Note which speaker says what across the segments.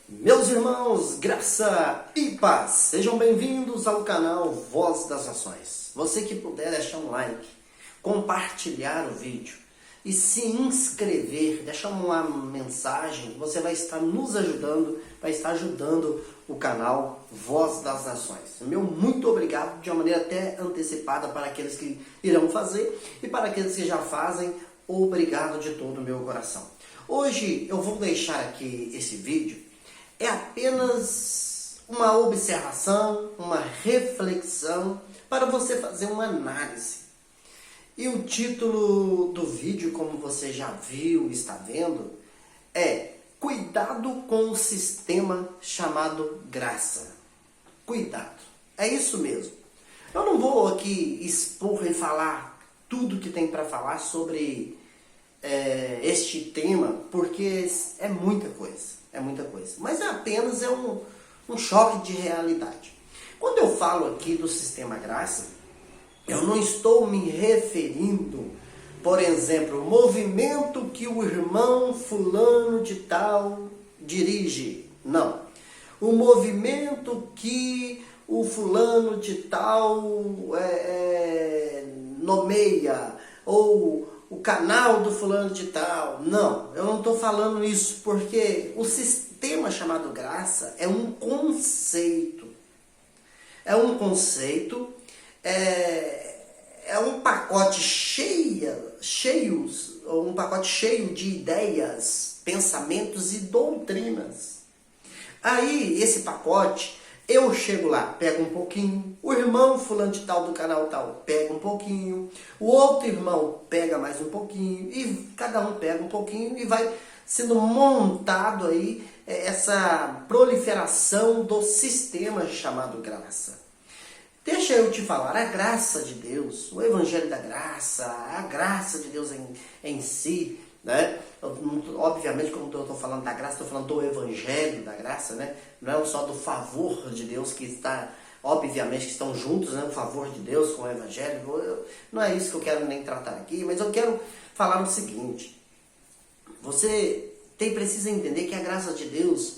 Speaker 1: Meus irmãos, graça e paz, sejam bem-vindos ao canal Voz das Nações. Você que puder deixar um like, compartilhar o vídeo e se inscrever, deixar uma mensagem, você vai estar nos ajudando, vai estar ajudando o canal Voz das Nações. Meu muito obrigado de uma maneira até antecipada para aqueles que irão fazer e para aqueles que já fazem, obrigado de todo o meu coração. Hoje eu vou deixar aqui esse vídeo. É apenas uma observação, uma reflexão para você fazer uma análise. E o título do vídeo, como você já viu, está vendo, é Cuidado com o sistema chamado graça. Cuidado. É isso mesmo. Eu não vou aqui expor e falar tudo que tem para falar sobre este tema, porque é muita coisa. É muita coisa. Mas apenas um choque de realidade. Quando eu falo aqui do sistema graça, eu não estou me referindo, por exemplo, o movimento que o irmão fulano de tal dirige. Não. O movimento que o fulano de tal nomeia, ou o canal do fulano de tal. Não, eu não estou falando isso, porque o sistema chamado graça é um conceito. É um conceito, é um pacote um pacote cheio de ideias, pensamentos e doutrinas. Aí, esse pacote, eu chego lá, pego um pouquinho, o irmão fulano de tal do canal tal pega um pouquinho, o outro irmão pega mais um pouquinho, e cada um pega um pouquinho e vai sendo montado aí essa proliferação do sistema chamado graça. Deixa eu te falar, a graça de Deus, o evangelho da graça, a graça de Deus em si, né? Obviamente, quando eu estou falando da graça, estou falando do evangelho da graça, né? Não é só do favor de Deus que está, obviamente que estão juntos, né? O favor de Deus com o evangelho. Não é isso que eu quero nem tratar aqui, mas eu quero falar o seguinte: você precisa entender que a graça de Deus,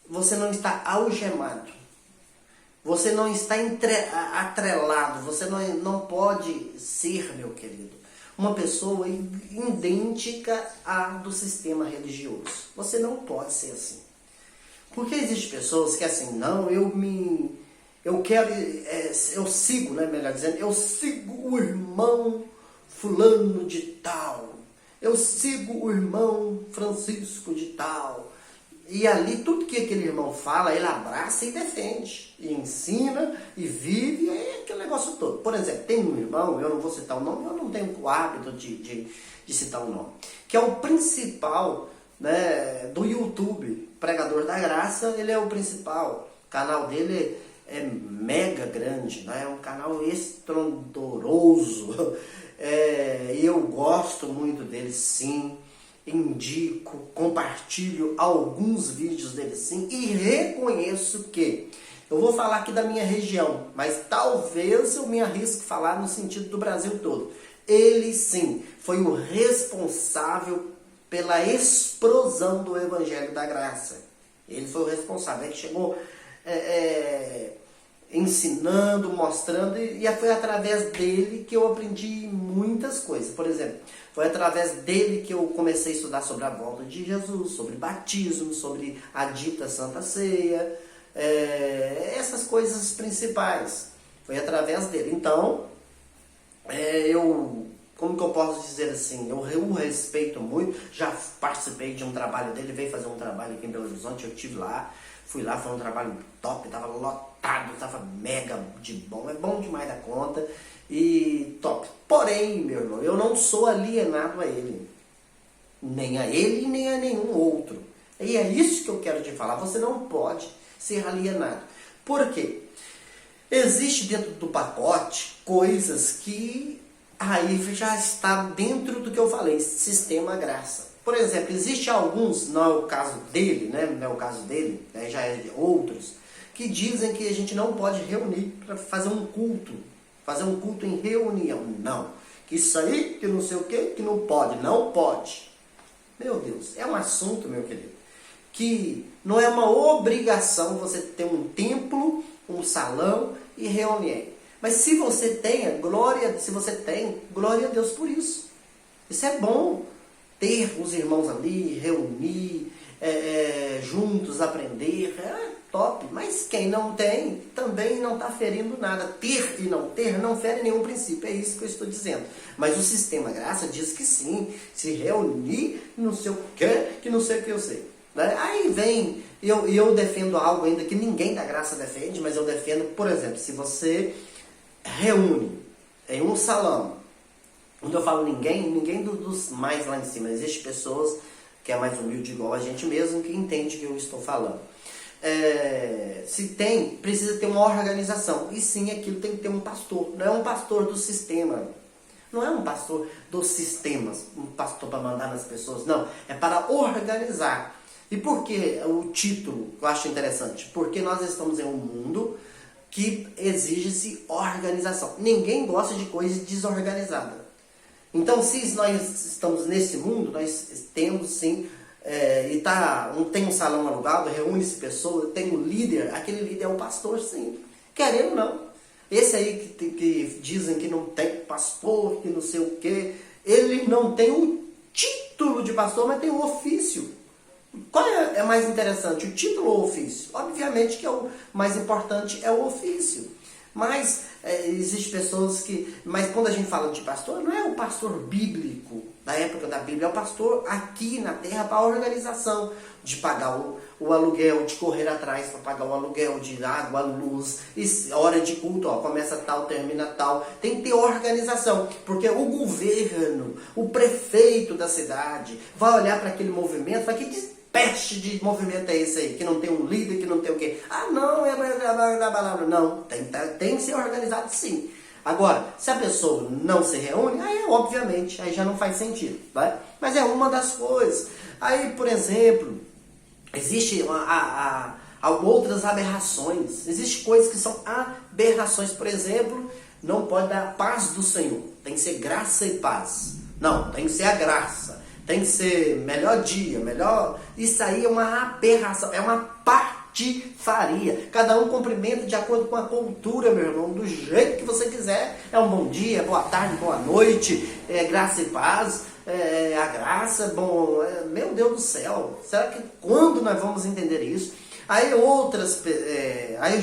Speaker 1: você não está algemado, você não está atrelado, você não pode ser, meu querido, uma pessoa idêntica à do sistema religioso. Você não pode ser assim. Porque existem pessoas que assim, não, eu sigo, né, melhor dizendo, eu sigo o irmão fulano de tal, eu sigo o irmão Francisco de tal. E ali tudo que aquele irmão fala, ele abraça e defende, e ensina, e vive, e aquele negócio todo. Por exemplo, tem um irmão, eu não vou citar o nome, eu não tenho o hábito de citar o nome, que é o principal, né, do YouTube, Pregador da Graça. Ele é o principal, o canal dele é mega grande, né, é um canal estrondoroso, e eu gosto muito dele, sim. Indico, compartilho alguns vídeos dele sim, e reconheço que eu vou falar aqui da minha região, mas talvez eu me arrisque falar no sentido do Brasil todo. Ele sim foi o responsável pela explosão do evangelho da graça. Ele foi o responsável, ele chegou ensinando, mostrando, e foi através dele que eu aprendi muitas coisas. Por exemplo, foi através dele que eu comecei a estudar sobre a volta de Jesus, sobre batismo, sobre a dita Santa Ceia, essas coisas principais. Foi através dele. Então, como que eu posso dizer assim, eu o respeito muito, já participei de um trabalho dele, veio fazer um trabalho aqui em Belo Horizonte, eu estive lá, fui lá, foi um trabalho top, estava lotado, estava mega de bom, é bom demais da conta e top. Porém, meu irmão, eu não sou alienado a ele, nem a ele nem a nenhum outro. E é isso que eu quero te falar, você não pode ser alienado. Por quê? Existe dentro do pacote coisas que aí já está dentro do que eu falei, sistema graça. Por exemplo, existe alguns, não é o caso dele, né? Não é o caso dele, né? Já é de outros, que dizem que a gente não pode reunir para fazer um culto em reunião. Não, que isso aí, que não sei o que não pode. Meu Deus, é um assunto, meu querido, que não é uma obrigação você ter um templo, um salão e reunião. Mas se você tem, glória a Deus por isso. Isso é bom, ter os irmãos ali, reunir, juntos, aprender, é top. Mas quem não tem, também não está ferindo nada. Ter e não ter não fere nenhum princípio, é isso que eu estou dizendo. Mas o sistema graça diz que sim, se reunir, não sei o que não sei o que eu sei. Aí vem, eu defendo algo ainda que ninguém da graça defende, mas eu defendo, por exemplo, se você reúne em um salão, quando eu falo ninguém dos mais lá em cima, existem pessoas que é mais humilde igual a gente mesmo, que entende o que eu estou falando. Se tem, precisa ter uma organização, e sim, aquilo tem que ter um pastor, não é um pastor do sistema, não é um pastor dos sistemas, um pastor para mandar nas pessoas, não, é para organizar. E por que o título eu acho interessante? Porque nós estamos em um mundo que exige-se organização. Ninguém gosta de coisa desorganizada. Então, se nós estamos nesse mundo, nós temos sim, tem um salão alugado, reúne-se pessoas, tem um líder, aquele líder é o pastor, sim. Querendo ou não. Esse aí que dizem que não tem pastor, que não sei o quê, ele não tem o título de pastor, mas tem o ofício. Qual é mais interessante, o título ou o ofício? Obviamente que o mais importante é o ofício. Mas existem pessoas que... Mas quando a gente fala de pastor, não é o pastor bíblico, da época da Bíblia, é o pastor aqui na terra para a organização, de pagar o aluguel, de correr atrás para pagar o aluguel, de água, luz, hora de culto, começa tal, termina tal. Tem que ter organização, porque o governo, o prefeito da cidade, vai olhar para aquele movimento e vai que peste de movimento é esse aí, que não tem um líder, que não tem o quê? Não, não, tem que ser organizado sim. Agora, se a pessoa não se reúne, aí obviamente, aí já não faz sentido, vai? Mas é uma das coisas. Aí, por exemplo, existem outras aberrações, existem coisas que são aberrações, por exemplo, não pode dar paz do Senhor, tem que ser graça e paz. Não, tem que ser a graça. Tem que ser melhor dia, melhor... Isso aí é uma aberração, é uma patifaria. Cada um cumprimenta de acordo com a cultura, meu irmão, do jeito que você quiser. É um bom dia, boa tarde, boa noite, graça e paz, a graça, meu Deus do céu. Será que quando nós vamos entender isso? Aí aí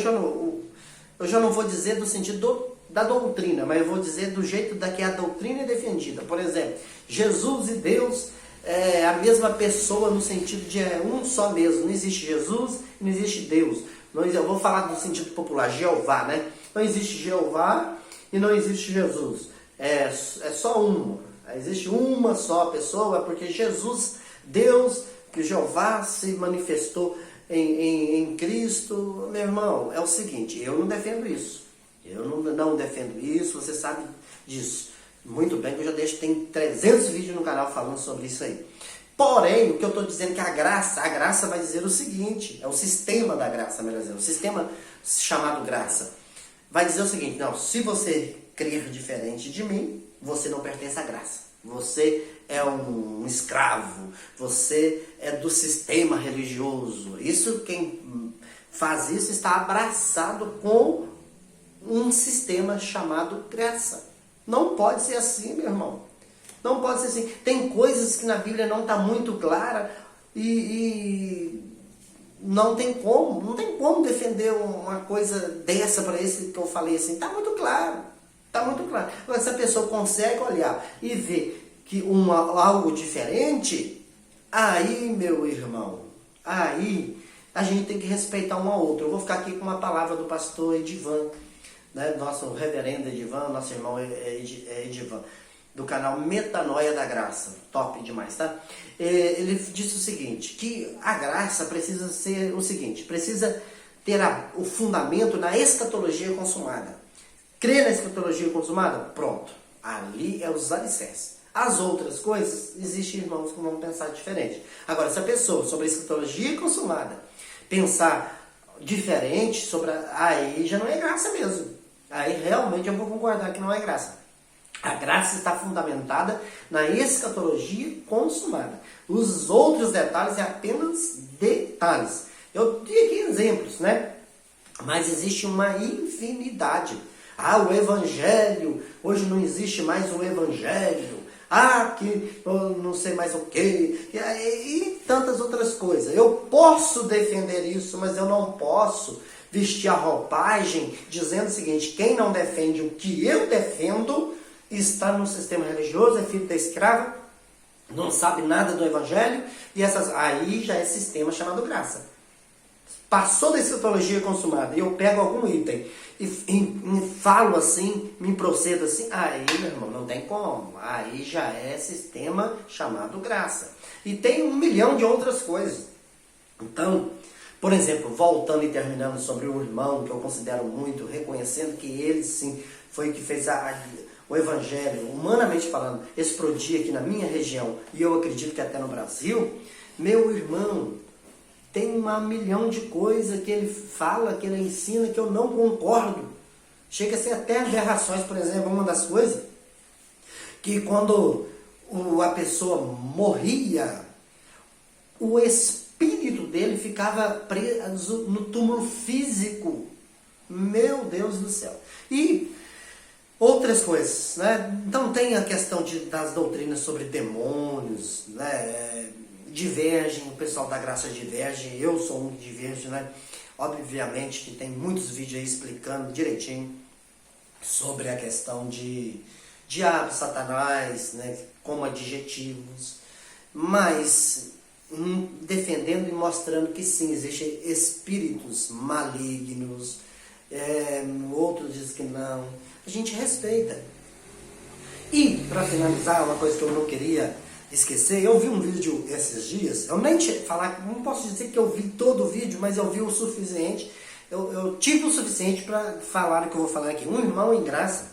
Speaker 1: eu já não vou dizer do sentido da doutrina, mas eu vou dizer do jeito da que a doutrina é defendida. Por exemplo, Jesus e Deus é a mesma pessoa no sentido de um só mesmo. Não existe Jesus e não existe Deus. Eu vou falar do sentido popular, Jeová, né? Não existe Jeová e não existe Jesus. É só uma. Existe uma só pessoa, porque Jesus, Deus, que Jeová se manifestou em Cristo. Meu irmão, é o seguinte, eu não defendo isso. Eu não defendo isso, você sabe disso. Muito bem, que eu já tem 300 vídeos no canal falando sobre isso aí. Porém, o que eu estou dizendo é que a graça vai dizer o seguinte, é o sistema da graça, melhor dizendo, o sistema chamado graça, vai dizer o seguinte, não, se você crer diferente de mim, você não pertence à graça. Você é um escravo, você é do sistema religioso. Isso, quem faz isso está abraçado com um sistema chamado graça. Não pode ser assim, meu irmão. Não pode ser assim. Tem coisas que na Bíblia não está muito clara e não tem como defender uma coisa dessa para esse que eu falei assim. Está muito claro. Está muito claro. Agora, se a pessoa consegue olhar e ver que algo diferente, aí, meu irmão, aí a gente tem que respeitar um ao outro. Eu vou ficar aqui com uma palavra do pastor Edivan, né? Nosso reverendo Edivan, nosso irmão Edivan, do canal Metanoia da Graça, top demais, tá? Ele disse o seguinte, que a graça precisa ser o seguinte, precisa ter o fundamento na escatologia consumada. Crer na escatologia consumada? Pronto, ali é os alicerces. As outras coisas, existem irmãos que vão pensar diferente. Agora, se a pessoa, sobre a escatologia consumada, pensar diferente, aí já não é graça mesmo. Aí realmente eu vou concordar que não é graça. A graça está fundamentada na escatologia consumada. Os outros detalhes é apenas detalhes. Eu dei aqui exemplos, né? Mas existe uma infinidade. Ah, o Evangelho, hoje não existe mais o Evangelho. Ah, que eu não sei mais o quê. E tantas outras coisas. Eu posso defender isso, mas eu não posso vestir a roupagem dizendo o seguinte: quem não defende o que eu defendo está no sistema religioso, é filho da escrava, não sabe nada do Evangelho, e aí já é sistema chamado graça. Passou da escatologia consumada e eu pego algum item e falo assim, me procedo assim, aí, meu irmão, não tem como. Aí já é sistema chamado graça. E tem 1 milhão de outras coisas. Então, por exemplo, voltando e terminando sobre o irmão, que eu considero muito, reconhecendo que ele sim foi o que fez o Evangelho, humanamente falando, explodir aqui na minha região, e eu acredito que até no Brasil. Meu irmão, tem 1 milhão de coisas que ele fala, que ele ensina, que eu não concordo. Chega a ser até aberrações. Por exemplo, uma das coisas que quando a pessoa morria, o espírito dele ficava preso no túmulo físico. Meu Deus do céu. E outras coisas, né? Então tem a questão das doutrinas sobre demônios, né? Divergem, o pessoal da graça diverge, eu sou um que diverge, né? Obviamente que tem muitos vídeos aí explicando direitinho sobre a questão de diabo, satanás, né? Como adjetivos, mas defendendo e mostrando que sim, existem espíritos malignos, outros dizem que não. A gente respeita. E, para finalizar, uma coisa que eu não queria esquecer, eu vi um vídeo esses dias, eu nem não posso dizer que eu vi todo o vídeo, mas eu vi o suficiente, eu tive o suficiente para falar o que eu vou falar aqui. Um irmão em graça,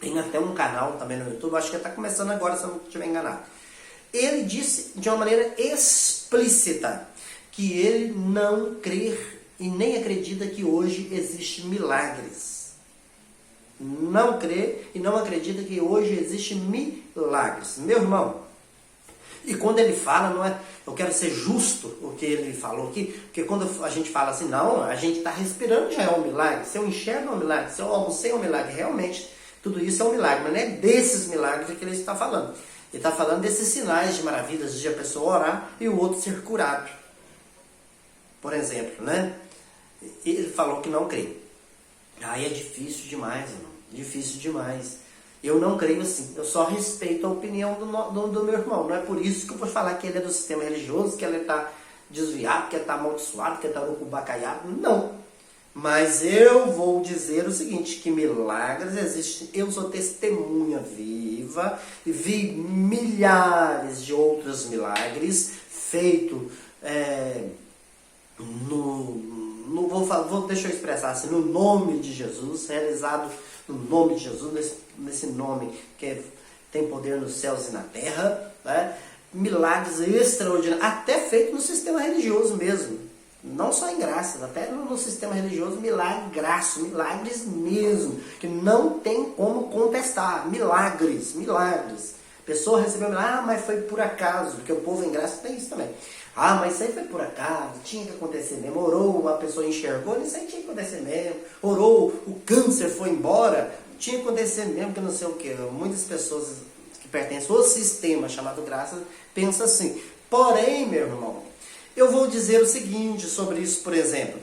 Speaker 1: tem até um canal também no YouTube, acho que está começando agora, se eu não estiver enganado. Ele disse de uma maneira explícita que ele não crê e nem acredita que hoje existem milagres. Não crê e não acredita que hoje existem milagres. Meu irmão, e quando ele fala, não é, eu quero ser justo o que ele falou aqui, porque quando a gente fala assim, não, a gente está respirando já é um milagre, se eu enxergo é um milagre, se eu almocei é um milagre, realmente tudo isso é um milagre, mas não é desses milagres que ele está falando. Ele está falando desses sinais de maravilhas de a pessoa orar e o outro ser curado. Por exemplo, né? Ele falou que não crê. Aí é difícil demais, irmão. Difícil demais. Eu não creio assim. Eu só respeito a opinião do meu irmão. Não é por isso que eu vou falar que ele é do sistema religioso, que ele está desviado, que ele está amaldiçoado, que ele está urucubacaiado. Não. Mas eu vou dizer o seguinte, que milagres existem. Eu sou testemunha viva e vi milhares de outros milagres feitos deixa eu expressar assim, no nome de Jesus, realizado no nome de Jesus, nesse nome que tem poder nos céus e na terra, né? Milagres extraordinários, até feito no sistema religioso mesmo, não só em graça, até no sistema religioso, milagres mesmo, que não tem como contestar, milagres. Pessoa recebeu milagre, mas foi por acaso, porque o povo em graça tem isso também. Ah, mas isso aí foi por acaso, tinha que acontecer mesmo. Orou, a pessoa enxergou, isso aí tinha que acontecer mesmo. Orou, o câncer foi embora, tinha que acontecer mesmo, que não sei o que. Muitas pessoas que pertencem ao sistema chamado graça pensam assim. Porém, meu irmão, eu vou dizer o seguinte sobre isso, por exemplo.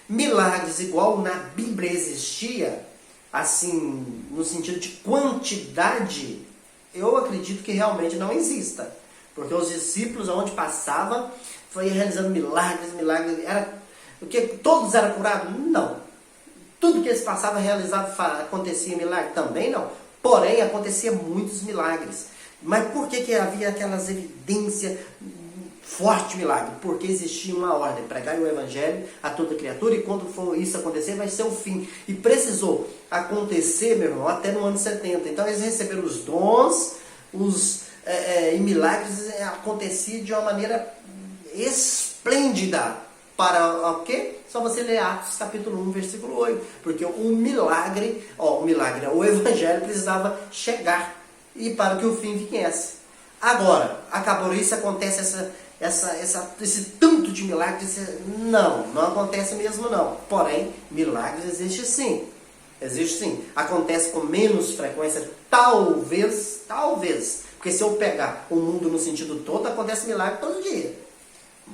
Speaker 1: Milagres igual na Bíblia existia, assim, no sentido de quantidade, eu acredito que realmente não exista. Porque os discípulos, onde passava, foi realizando milagres. Todos eram curados? Não. Tudo que eles passavam, acontecia milagre? Também não. Porém, acontecia muitos milagres. Mas por que havia aquelas evidências forte milagre? Porque existia uma ordem, pregar o Evangelho a toda criatura, e quando for isso acontecer, vai ser o fim. E precisou acontecer, meu irmão, até no ano 70. Então eles receberam os dons, e milagres aconteciam de uma maneira esplêndida. Para o quê? Só você ler Atos capítulo 1, versículo 8. Porque o evangelho precisava chegar e para que o fim viesse. Agora, acabou isso, acontece esse tanto de milagres? Não acontece mesmo não. Porém, milagres existe sim. Existe sim. Acontece com menos frequência, talvez. Porque se eu pegar o mundo no sentido todo, acontece milagre todo dia.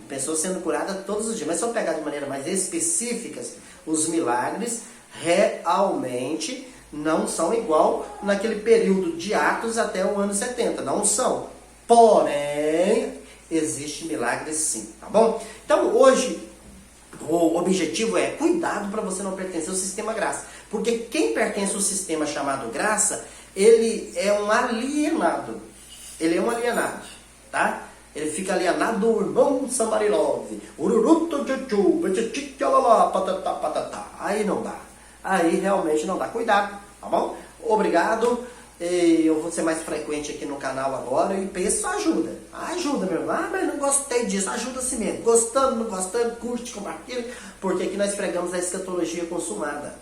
Speaker 1: Pessoas sendo curadas todos os dias. Mas se eu pegar de maneira mais específica, os milagres realmente não são igual naquele período de Atos até o ano 70. Não são. Porém, existe milagres sim. Tá bom? Então, hoje, o objetivo é cuidado para você não pertencer ao sistema graça. Porque quem pertence ao sistema chamado graça, ele é um alienado. Ele é um alienado. Tá? Ele fica alienado do irmão Samarilove. Aí não dá. Aí realmente não dá. Cuidado, tá bom? Obrigado. Eu vou ser mais frequente aqui no canal agora e peço ajuda. Ajuda, meu irmão. Mas não gostei disso. Ajuda assim mesmo. Gostando, não gostando, curte, compartilha. Porque aqui nós pregamos a escatologia consumada.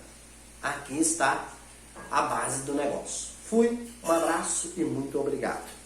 Speaker 1: Aqui está a base do negócio. Fui, um abraço e muito obrigado.